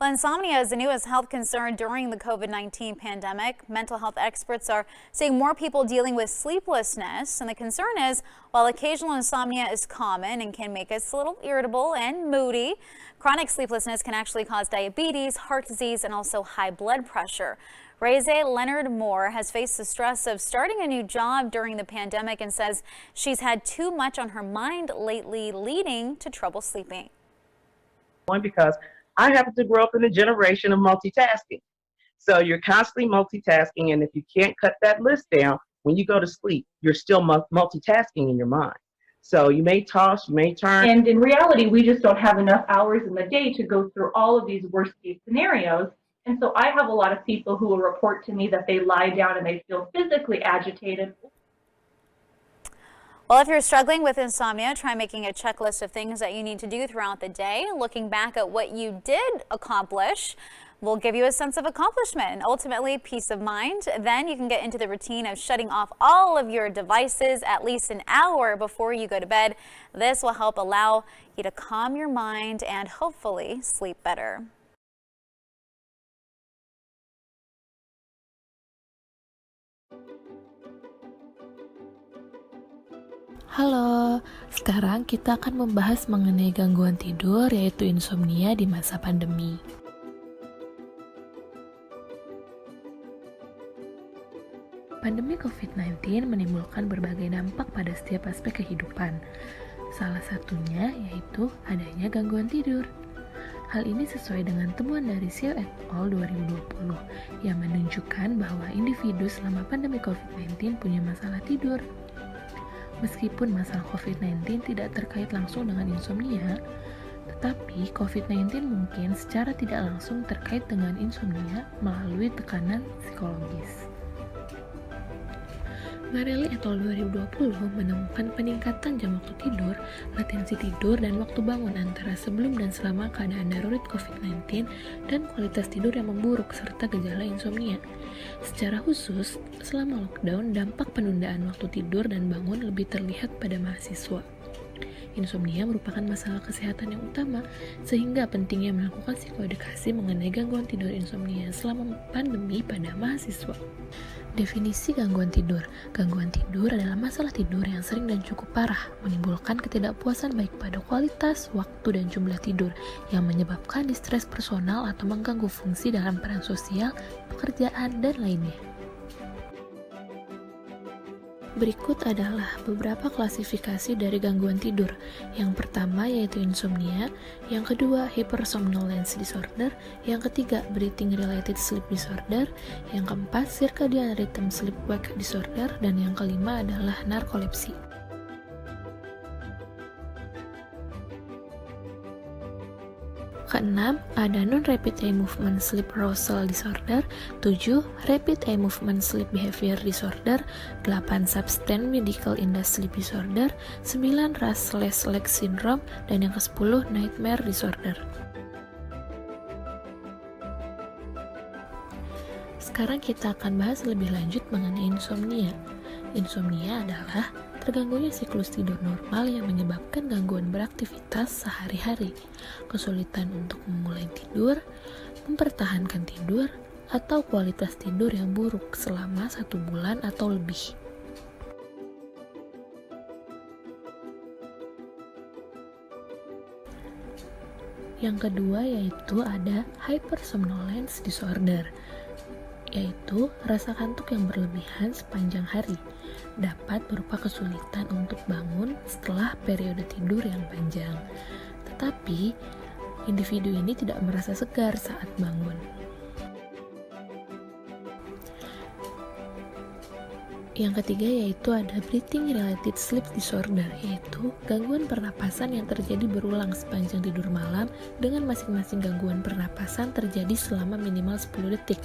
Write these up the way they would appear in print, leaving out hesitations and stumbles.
Well, insomnia is the newest health concern during the COVID-19 pandemic. Mental health experts are seeing more people dealing with sleeplessness. And the concern is, while occasional insomnia is common and can make us a little irritable and moody, chronic sleeplessness can actually cause diabetes, heart disease, and also high blood pressure. Reze Leonard Moore has faced the stress of starting a new job during the pandemic and says she's had too much on her mind lately, leading to trouble sleeping. Because I happen to grow up in a generation of multitasking. So you're constantly multitasking, and if you can't cut that list down, when you go to sleep, you're still multitasking in your mind. So you may toss, you may turn. And in reality, we just don't have enough hours in the day to go through all of these worst case scenarios. And so I have a lot of people who will report to me that they lie down and they feel physically agitated. Well, if you're struggling with insomnia, try making a checklist of things that you need to do throughout the day. Looking back at what you did accomplish will give you a sense of accomplishment and ultimately peace of mind. Then you can get into the routine of shutting off all of your devices at least an hour before you go to bed. This will help allow you to calm your mind and hopefully sleep better. Halo, sekarang kita akan membahas mengenai gangguan tidur yaitu insomnia di masa pandemi. Pandemi COVID-19 menimbulkan berbagai dampak pada setiap aspek kehidupan. Salah satunya yaitu adanya gangguan tidur. Hal ini sesuai dengan temuan dari Seo et al. 2020 yang menunjukkan bahwa individu selama pandemi COVID-19 punya masalah tidur. Meskipun masalah COVID-19 tidak terkait langsung dengan insomnia, tetapi COVID-19 mungkin secara tidak langsung terkait dengan insomnia melalui tekanan psikologis. Marelli et al. 2020 menemukan peningkatan jam waktu tidur, latensi tidur, dan waktu bangun antara sebelum dan selama keadaan darurat COVID-19 dan kualitas tidur yang memburuk serta gejala insomnia. Secara khusus, selama lockdown, dampak penundaan waktu tidur dan bangun lebih terlihat pada mahasiswa. Insomnia merupakan masalah kesehatan yang utama, sehingga pentingnya melakukan psikoedukasi mengenai gangguan tidur insomnia selama pandemi pada mahasiswa. Definisi gangguan tidur. Gangguan tidur adalah masalah tidur yang sering dan cukup parah, menimbulkan ketidakpuasan baik pada kualitas, waktu, dan jumlah tidur, yang menyebabkan distres personal atau mengganggu fungsi dalam peran sosial, pekerjaan, dan lainnya. Berikut adalah beberapa klasifikasi dari gangguan tidur. Yang pertama yaitu insomnia, yang kedua hypersomnolence disorder, yang ketiga breathing related sleep disorder, yang keempat circadian rhythm sleep wake disorder, dan yang kelima adalah narkolepsi. Keenam, ada non-rapid eye movement sleep arousal disorder, 7. rapid eye movement sleep behavior disorder, 8. substance medical in the sleep disorder, 9. restless leg syndrome, dan yang ke-10 nightmare disorder. Sekarang kita akan bahas lebih lanjut mengenai insomnia. Insomnia adalah terganggunya siklus tidur normal yang menyebabkan gangguan beraktivitas sehari-hari, kesulitan untuk memulai tidur, mempertahankan tidur, atau kualitas tidur yang buruk selama 1 bulan atau lebih. Yang kedua yaitu ada hypersomnolence disorder, yaitu rasa kantuk yang berlebihan sepanjang hari, dapat berupa kesulitan untuk bangun setelah periode tidur yang panjang. Tetapi, individu ini tidak merasa segar saat bangun. Yang ketiga yaitu ada breathing related sleep disorder, yaitu gangguan pernapasan yang terjadi berulang sepanjang tidur malam, dengan masing-masing gangguan pernapasan terjadi selama minimal 10 detik.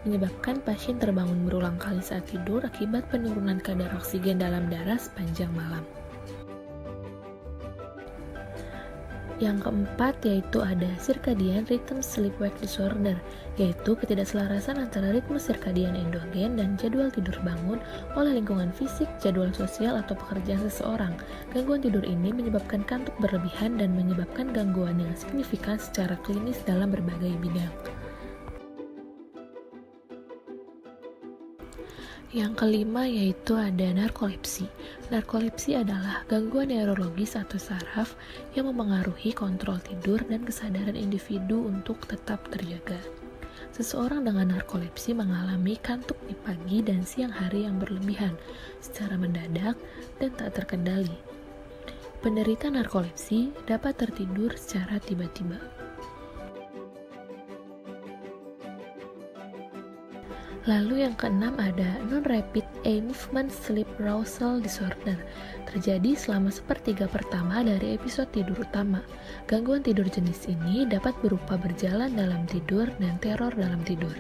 Menyebabkan pasien terbangun berulang kali saat tidur akibat penurunan kadar oksigen dalam darah sepanjang malam. Yang keempat yaitu ada circadian rhythm sleep-wake disorder, yaitu ketidakselarasan antara ritme circadian endogen dan jadwal tidur bangun oleh lingkungan fisik, jadwal sosial, atau pekerjaan seseorang. Gangguan tidur ini menyebabkan kantuk berlebihan dan menyebabkan gangguan yang signifikan secara klinis dalam berbagai bidang. Yang kelima yaitu ada narkolepsi. Narkolepsi adalah gangguan neurologis atau saraf yang memengaruhi kontrol tidur dan kesadaran individu untuk tetap terjaga. Seseorang dengan narkolepsi mengalami kantuk di pagi dan siang hari yang berlebihan, secara mendadak dan tak terkendali. Penderita narkolepsi dapat tertidur secara tiba-tiba. Lalu yang keenam ada non-rapid eye movement sleep arousal disorder. Terjadi selama sepertiga pertama dari episode tidur utama. Gangguan tidur jenis ini dapat berupa berjalan dalam tidur dan teror dalam tidur.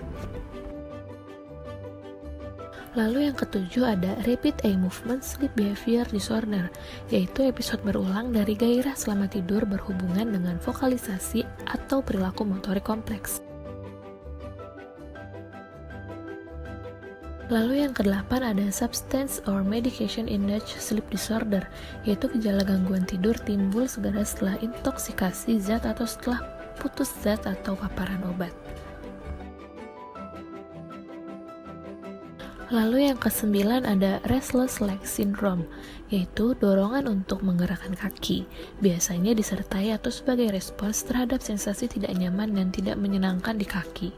Lalu yang ketujuh ada rapid eye movement sleep behavior disorder, yaitu episode berulang dari gairah selama tidur berhubungan dengan vokalisasi atau perilaku motorik kompleks. Lalu yang kedelapan ada substance or medication induced sleep disorder, yaitu gejala gangguan tidur timbul segera setelah intoksikasi zat atau setelah putus zat atau paparan obat. Lalu yang kesembilan ada restless leg syndrome, yaitu dorongan untuk menggerakkan kaki, biasanya disertai atau sebagai respons terhadap sensasi tidak nyaman dan tidak menyenangkan di kaki.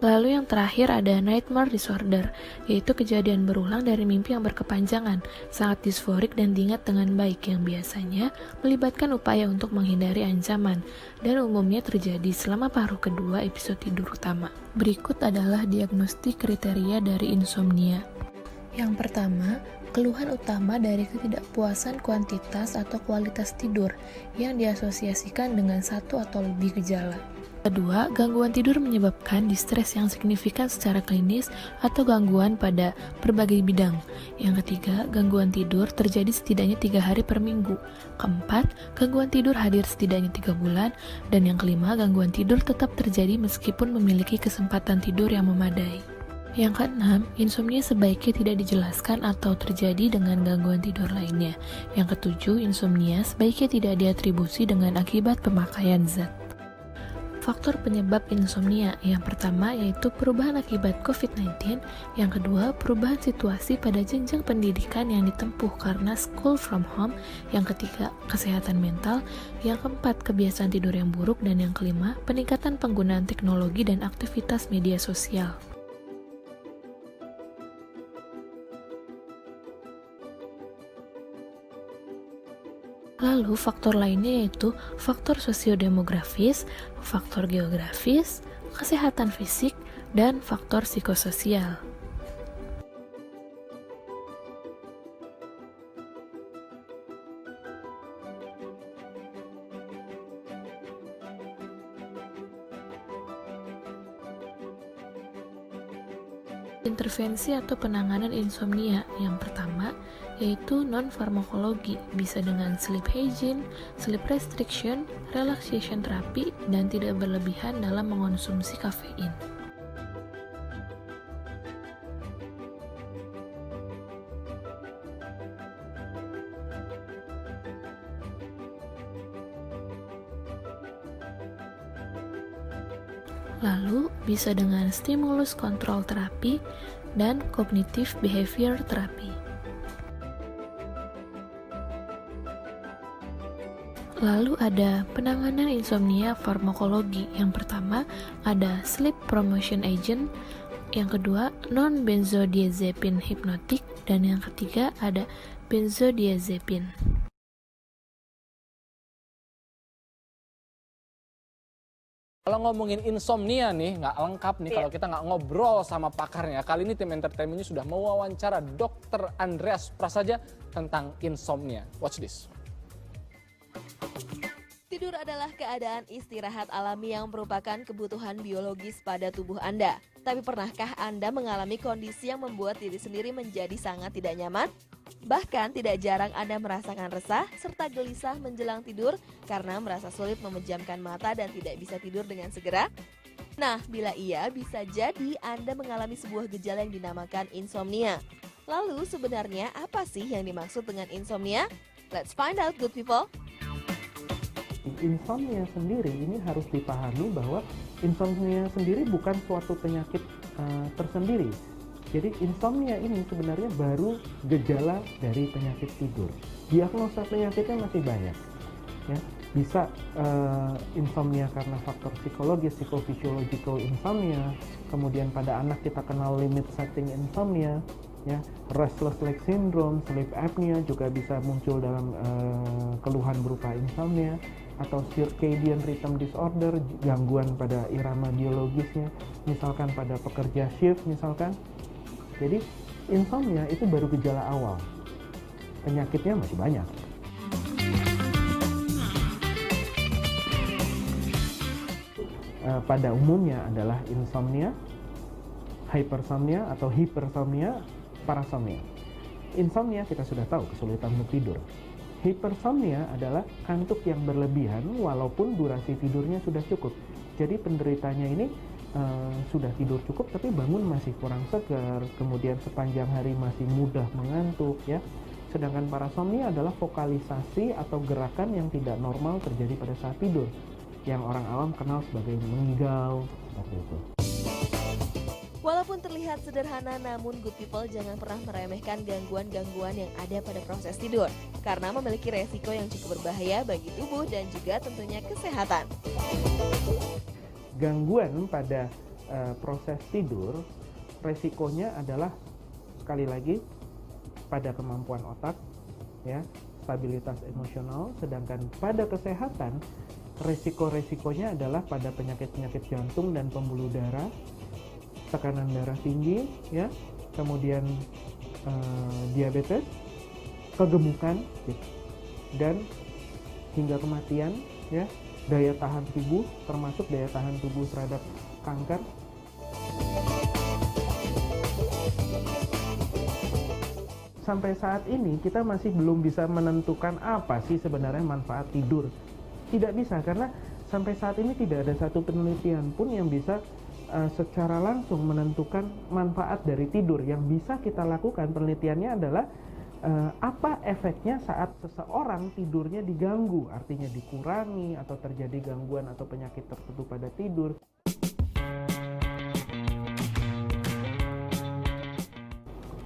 Lalu yang terakhir ada nightmare disorder, yaitu kejadian berulang dari mimpi yang berkepanjangan, sangat disforik dan diingat dengan baik yang biasanya melibatkan upaya untuk menghindari ancaman dan umumnya terjadi selama paruh kedua episode tidur utama. Berikut adalah diagnostik kriteria dari insomnia. Yang pertama, keluhan utama dari ketidakpuasan kuantitas atau kualitas tidur yang diasosiasikan dengan satu atau lebih gejala. Kedua, gangguan tidur menyebabkan distres yang signifikan secara klinis atau gangguan pada berbagai bidang. Yang ketiga, gangguan tidur terjadi setidaknya 3 hari per minggu. Keempat, gangguan tidur hadir setidaknya 3 bulan. Dan yang kelima, gangguan tidur tetap terjadi meskipun memiliki kesempatan tidur yang memadai. Yang keenam, insomnia sebaiknya tidak dijelaskan atau terjadi dengan gangguan tidur lainnya. Yang ketujuh, insomnia sebaiknya tidak diatribusi dengan akibat pemakaian zat. Faktor penyebab insomnia yang pertama yaitu perubahan akibat COVID-19, yang kedua perubahan situasi pada jenjang pendidikan yang ditempuh karena school from home, yang ketiga kesehatan mental, yang keempat kebiasaan tidur yang buruk, dan yang kelima peningkatan penggunaan teknologi dan aktivitas media sosial. Lalu faktor lainnya yaitu faktor sosiodemografis, faktor geografis, kesehatan fisik, dan faktor psikososial. Intervensi atau penanganan insomnia yang pertama yaitu non-farmakologi, bisa dengan sleep hygiene, sleep restriction, relaxation therapy, dan tidak berlebihan dalam mengonsumsi kafein. Lalu bisa dengan stimulus kontrol terapi dan cognitive behavior terapi. Lalu ada penanganan insomnia farmakologi. Yang pertama ada sleep promotion agent, yang kedua non-benzodiazepine hipnotik, dan yang ketiga ada benzodiazepine. Kalau ngomongin insomnia nih, nggak lengkap nih kalau kita nggak ngobrol sama pakarnya. Kali ini tim entertainment ini sudah mewawancara Dr. Andreas Prasaja tentang insomnia. Watch this. Tidur adalah keadaan istirahat alami yang merupakan kebutuhan biologis pada tubuh Anda. Tapi pernahkah Anda mengalami kondisi yang membuat diri sendiri menjadi sangat tidak nyaman? Bahkan tidak jarang Anda merasakan resah serta gelisah menjelang tidur karena merasa sulit memejamkan mata dan tidak bisa tidur dengan segera. Nah, bila iya, bisa jadi Anda mengalami sebuah gejala yang dinamakan insomnia. Lalu sebenarnya apa sih yang dimaksud dengan insomnia? Let's find out, good people. Insomnia sendiri ini harus dipahami bahwa insomnia sendiri bukan suatu penyakit tersendiri. Jadi insomnia ini sebenarnya baru gejala dari penyakit tidur. Diagnosa penyakitnya masih banyak. Ya, bisa insomnia karena faktor psikologis, psychophysiological insomnia. Kemudian pada anak kita kenal limit setting insomnia. Ya, restless leg syndrome, sleep apnea juga bisa muncul dalam keluhan berupa insomnia, atau circadian rhythm disorder, gangguan pada irama biologisnya, misalkan pada pekerja shift misalkan. Jadi insomnia itu baru gejala awal, penyakitnya masih banyak. Pada umumnya adalah insomnia, hypersomnia atau hipersomnia, parasomnia. Insomnia kita sudah tahu, kesulitan untuk tidur. Hipersomnia adalah kantuk yang berlebihan walaupun durasi tidurnya sudah cukup. Jadi penderitanya ini sudah tidur cukup tapi bangun masih kurang segar, kemudian sepanjang hari masih mudah mengantuk ya. Sedangkan parasomnia adalah vokalisasi atau gerakan yang tidak normal terjadi pada saat tidur, yang orang awam kenal sebagai mengigau, seperti itu. Walaupun terlihat sederhana, namun good people jangan pernah meremehkan gangguan-gangguan yang ada pada proses tidur, karena memiliki resiko yang cukup berbahaya bagi tubuh dan juga tentunya kesehatan. Gangguan pada proses tidur, resikonya adalah sekali lagi pada kemampuan otak, ya, stabilitas emosional. Sedangkan pada kesehatan, resiko-resikonya adalah pada penyakit-penyakit jantung dan pembuluh darah, tekanan darah tinggi, ya, kemudian diabetes, kegemukan, dan hingga kematian, ya, daya tahan tubuh, termasuk daya tahan tubuh terhadap kanker. Sampai saat ini kita masih belum bisa menentukan apa sih sebenarnya manfaat tidur. Tidak bisa, karena sampai saat ini tidak ada satu penelitian pun yang bisa secara langsung menentukan manfaat dari tidur. Yang bisa kita lakukan penelitiannya adalah apa efeknya saat seseorang tidurnya diganggu, artinya dikurangi atau terjadi gangguan atau penyakit tertentu pada tidur.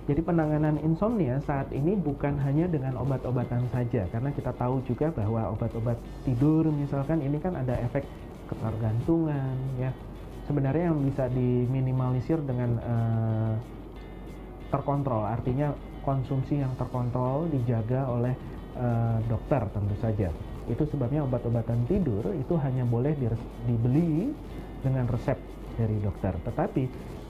Jadi penanganan insomnia saat ini bukan hanya dengan obat-obatan saja, karena kita tahu juga bahwa obat-obat tidur misalkan ini kan ada efek ketergantungan, ya. Sebenarnya yang bisa diminimalisir dengan terkontrol, artinya konsumsi yang terkontrol dijaga oleh dokter tentu saja. Itu sebabnya obat-obatan tidur itu hanya boleh dibeli dengan resep dari dokter. Tetapi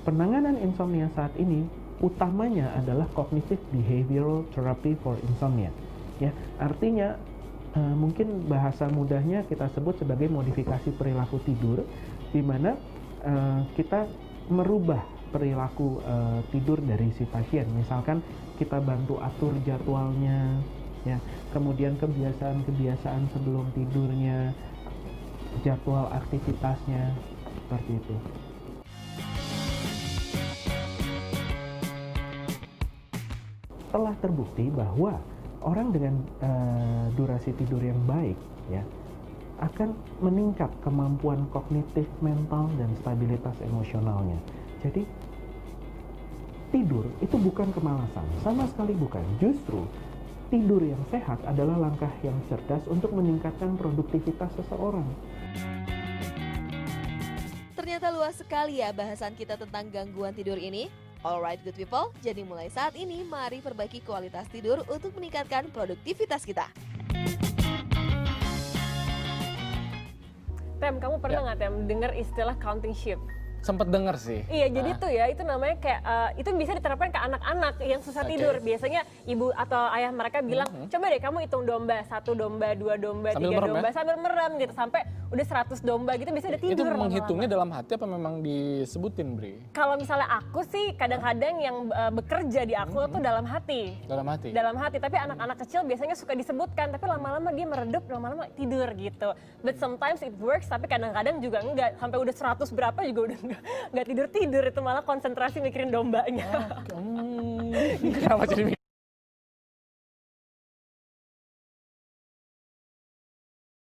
penanganan insomnia saat ini utamanya adalah cognitive behavioral therapy for insomnia. Ya, artinya mungkin bahasa mudahnya kita sebut sebagai modifikasi perilaku tidur, di mana kita merubah perilaku tidur dari si pasien. Misalkan kita bantu atur jadwalnya, ya, kemudian kebiasaan-kebiasaan sebelum tidurnya, jadwal aktivitasnya, seperti itu. Telah terbukti bahwa orang dengan durasi tidur yang baik, ya, akan meningkat kemampuan kognitif, mental, dan stabilitas emosionalnya. Jadi tidur itu bukan kemalasan, sama sekali bukan. Justru tidur yang sehat adalah langkah yang cerdas untuk meningkatkan produktivitas seseorang. Ternyata luas sekali ya bahasan kita tentang gangguan tidur ini. Alright good people, jadi mulai saat ini mari perbaiki kualitas tidur untuk meningkatkan produktivitas kita. Tem, kamu pernah nggak Tem dengar istilah counting sheep? Sempet denger sih. Iya, jadi tuh ya itu namanya kayak itu bisa diterapkan ke anak-anak yang susah tidur. Biasanya ibu atau ayah mereka bilang, coba deh kamu hitung domba, 1 domba, 2 domba, 3 domba, sambil merem gitu sampai udah 100 domba gitu bisa udah tidur. Itu menghitungnya dalam hati apa memang disebutin, Bri? Kalau misalnya aku sih kadang-kadang yang bekerja di aku tuh dalam hati. Dalam hati? Dalam hati, tapi anak-anak kecil biasanya suka disebutkan, tapi lama-lama dia meredup, lama-lama tidur gitu. But sometimes it works, tapi kadang-kadang juga enggak, sampai udah 100 berapa juga udah nggak tidur-tidur, itu malah konsentrasi mikirin dombanya. Kenapa jadi